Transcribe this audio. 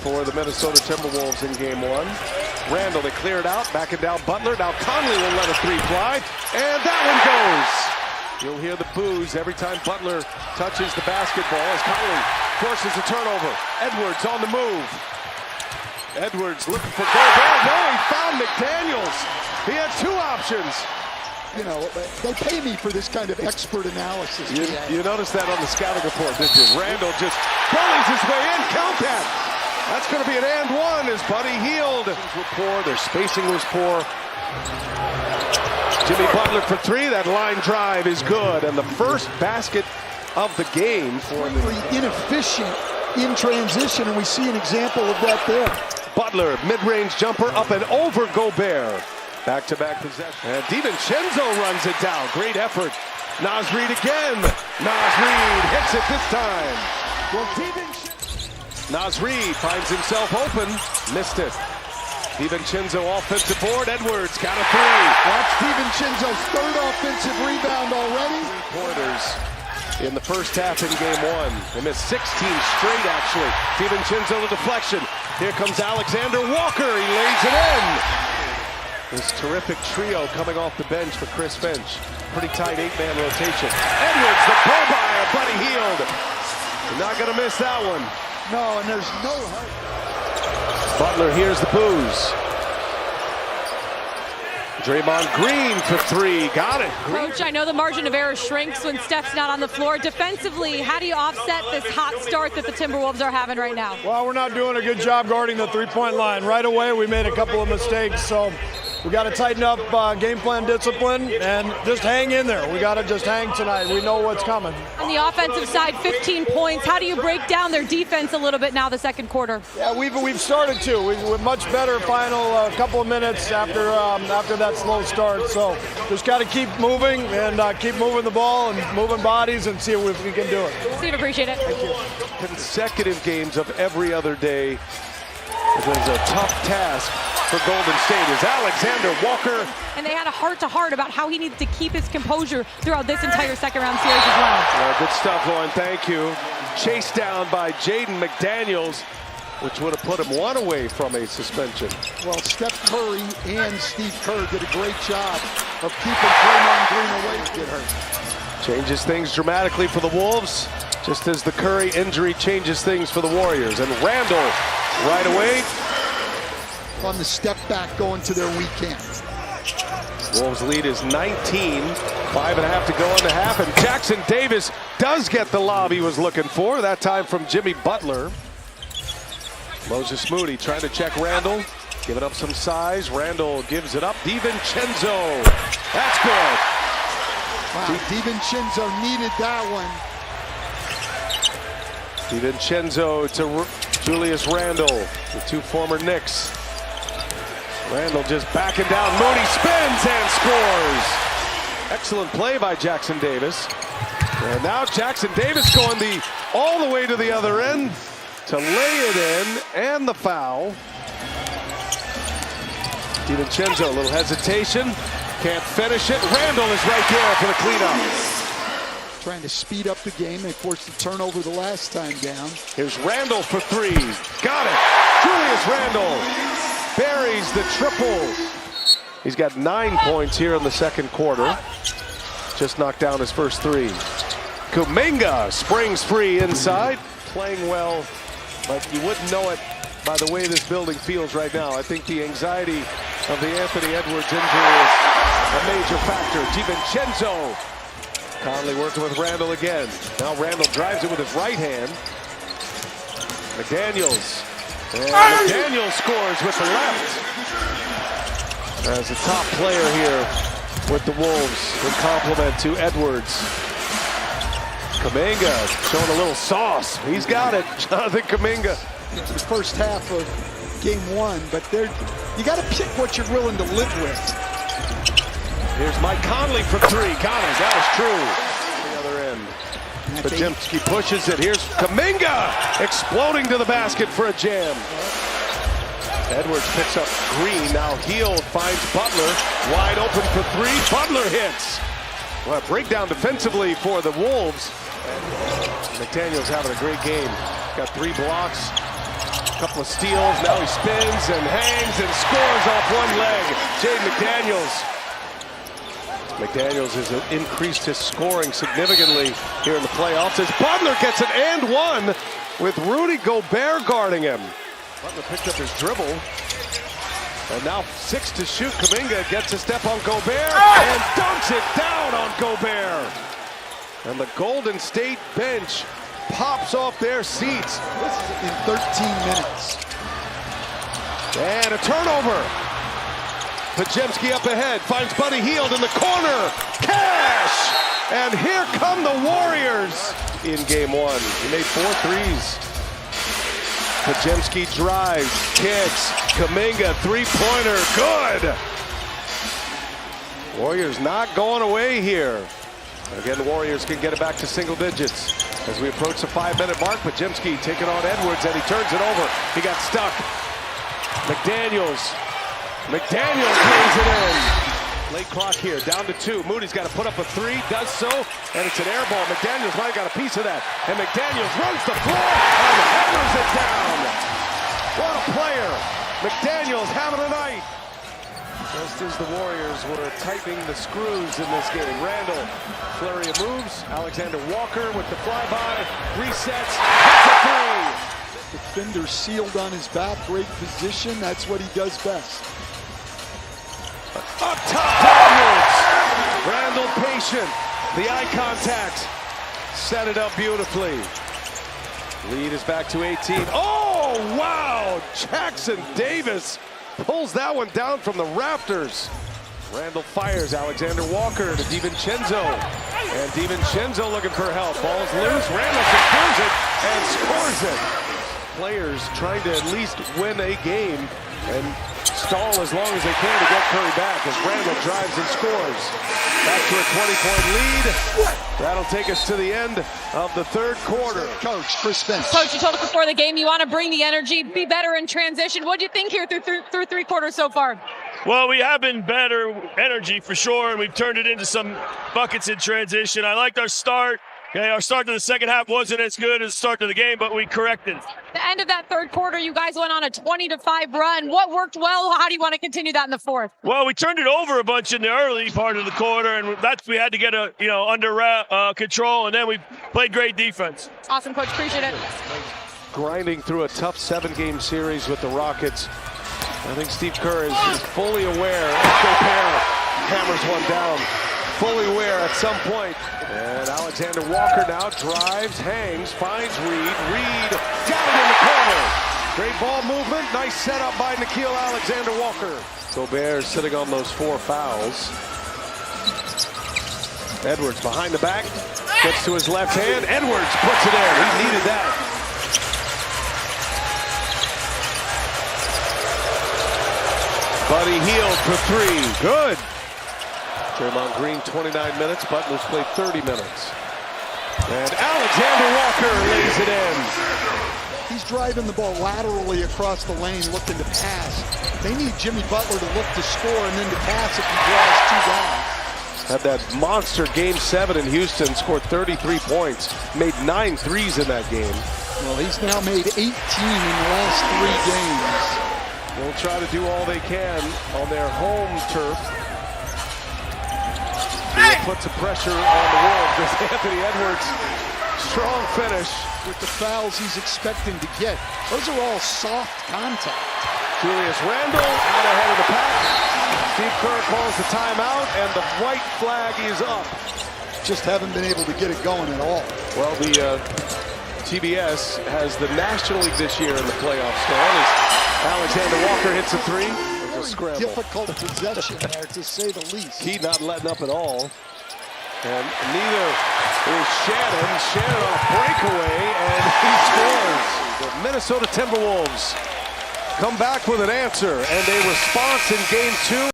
for the Minnesota Timberwolves in game one. Randall, they clear it out, backing down Butler. Now Conley will let a three fly, and that one goes. You'll hear the boos every time Butler touches the basketball as Conley forces a turnover. Edwards on the move. Edwards looking for Gobert. No, he found McDaniels. He had two options. You know, they pay me for this kind of expert analysis. You noticed that on the scouting report, didn't you? Randall just bullies his way in. Count that. That's going to be an and one as Buddy Hield. Were poor. Their spacing was poor. Jimmy Butler for three. That line drive is good. And the first basket of the game for the inefficient in transition, and we see an example of that there. Butler, mid-range jumper up and over Gobert. Back-to-back possession. And DiVincenzo runs it down. Great effort. Naz Reid again. Naz Reid hits it this time. Well, Naz Reid finds himself open. Missed it. DiVincenzo offensive board. Edwards got a three. That's DiVincenzo's third offensive rebound already. 3 pointers in the first half in game one. They missed 16 straight, actually. DiVincenzo the deflection. Here comes Alexander Walker. He lays it in. This terrific trio coming off the bench for Chris Finch. Pretty tight 8-man rotation. Edwards, the go-by of Buddy Hield. You're not going to miss that one. No, and there's no hurt. Butler hears the boos. Draymond Green for three. Got it. Coach, I know the margin of error shrinks when Steph's not on the floor. Defensively, how do you offset this hot start that the Timberwolves are having right now? Well, we're not doing a good job guarding the three-point line. Right away, we made a couple of mistakes, so we got to tighten up game plan discipline and just hang in there. We got to just hang tonight. We know what's coming. On the offensive side, 15 points. How do you break down their defense a little bit now the second quarter? Yeah, we've started to. We're much better final couple of minutes after that slow start. So just got to keep moving and keep moving the ball and moving bodies and see if we can do it. Steve, appreciate it. Thank you. Consecutive games of every other day. It was a tough task for Golden State is Alexander Walker. And they had a heart-to-heart about how he needs to keep his composure throughout this entire second-round series as well. Good stuff, Lauren. Thank you. Chased down by Jaden McDaniels, which would have put him one away from a suspension. Well, Steph Curry and Steve Kerr did a great job of keeping Draymond Green away from get hurt. Changes things dramatically for the Wolves, just as the Curry injury changes things for the Warriors. And Randall right away on the step back going to their weekend. Wolves lead is 19, 5.5 to go in the half, and Jackson Davis does get the lob he was looking for, that time from Jimmy Butler. Moses Moody trying to check Randall, giving up some size. Randall gives it up. DiVincenzo, that's good. Wow, DiVincenzo needed that one. DiVincenzo to Julius Randall, the two former Knicks. Randall just backing down. Moody spins and scores. Excellent play by Jackson Davis. And now Jackson Davis going all the way to the other end to lay it in, and the foul. DiVincenzo, a little hesitation. Can't finish it. Randall is right there for the cleanup. Trying to speed up the game. They forced the turnover the last time down. Here's Randall for three. Got it. Julius Randall buries the triple. He's got 9 points here in the second quarter. Just knocked down his first three. Kuminga springs free inside. Playing well, but you wouldn't know it by the way this building feels right now. I think the anxiety of the Anthony Edwards injury is a major factor. DiVincenzo. Conley working with Randall again. Now Randall drives it with his right hand. McDaniels. And McDaniels scores with the left. As a top player here with the Wolves in compliment to Edwards. Kuminga showing a little sauce. He's got it. Jonathan Kuminga. It's the first half of game one, but you got to pick what you're willing to live with. Here's Mike Conley for three. Got it. That is true. The other end. Podziemski pushes it. Here's Kuminga exploding to the basket for a jam. Edwards picks up Green. Now Hield finds Butler. Wide open for three. Butler hits. Well, a breakdown defensively for the Wolves. McDaniels having a great game. Got 3 blocks. Couple of steals, now he spins and hangs and scores off one leg. Jaden McDaniels has increased his scoring significantly here in the playoffs as Butler gets an and one with Rudy Gobert guarding him. Butler picked up his dribble. And now 6 to shoot. Kuminga gets a step on Gobert and dunks it down on Gobert. And the Golden State bench pops off their seats. This is in 13 minutes. And a turnover. Pajemski up ahead, finds Buddy Hield in the corner. Cash! And here come the Warriors in game one. He made 4 threes. Pajemski drives, kicks, Kuminga, three-pointer, good! Warriors not going away here. Again, the Warriors can get it back to single digits. As we approach the 5-minute mark, Pajemski taking on Edwards, and he turns it over. He got stuck. McDaniels lays it in. Late clock here, down to 2. Moody's got to put up a 3, does so, and it's an air ball. McDaniels might have got a piece of that. And McDaniels runs the floor and hammers it down. What a player. McDaniels having a night. Just as the Warriors were tightening the screws in this game. Randall, flurry of moves. Alexander Walker with the flyby, resets, hits a 3. Defender sealed on his back, great position. That's what he does best. Up top to Edwards. Randall patient. The eye contact. Set it up beautifully. Lead is back to 18. Oh, wow! Jackson Davis pulls that one down from the rafters. Randall fires. Alexander Walker to DiVincenzo. And DiVincenzo looking for help. Ball's loose. Randall secures it and scores it. Players trying to at least win a game and stall as long as they can to get Curry back as Randall drives and scores. Back to a 20-point lead. That'll take us to the end of the third quarter. Coach, Chris Finch. Coach, you told us before the game you want to bring the energy, be better in transition. What do you think here through 3 quarters so far? Well, we have been better energy for sure, and we've turned it into some buckets in transition. I liked our start. Okay, our start to the second half wasn't as good as the start to the game, but we corrected. The end of that third quarter, you guys went on a 20-5 run. What worked well? How do you want to continue that in the fourth? Well, we turned it over a bunch in the early part of the quarter, and we had to get under control, and then we played great defense. Awesome, Coach. Appreciate it. Grinding through a tough 7-game series with the Rockets. I think Steve Kerr is fully aware. Gobert hammers one down. Fully aware at some point. And Alexander Walker now drives, hangs, finds Reed. Reed got it in the corner. Great ball movement. Nice setup by Nickeil Alexander Walker. Gobert sitting on those 4 fouls. Edwards behind the back. Gets to his left hand. Edwards puts it in. He needed that. Buddy Hield for 3. Good. Draymond Green, 29 minutes. Butler's played 30 minutes. And Alexander Walker lays it in. He's driving the ball laterally across the lane, looking to pass. They need Jimmy Butler to look to score and then to pass if he draws 2 guys. Had that monster Game 7 in Houston, scored 33 points, made 9 threes in that game. Well, he's now made 18 in the last 3 games. They'll try to do all they can on their home turf. Put some pressure on the Wolves as Anthony Edwards, strong finish. With the fouls he's expecting to get. Those are all soft contact. Julius Randle out ahead of the pack. Steve Kerr calls the timeout and the white flag is up. Just haven't been able to get it going at all. Well, the TBS has the National League this year in the playoffs. As Alexander Walker hits a 3. Very difficult possession there, to say the least. He not letting up at all. And neither is Shannon. Shannon on a breakaway, and he scores. The Minnesota Timberwolves come back with an answer and a response in game 2.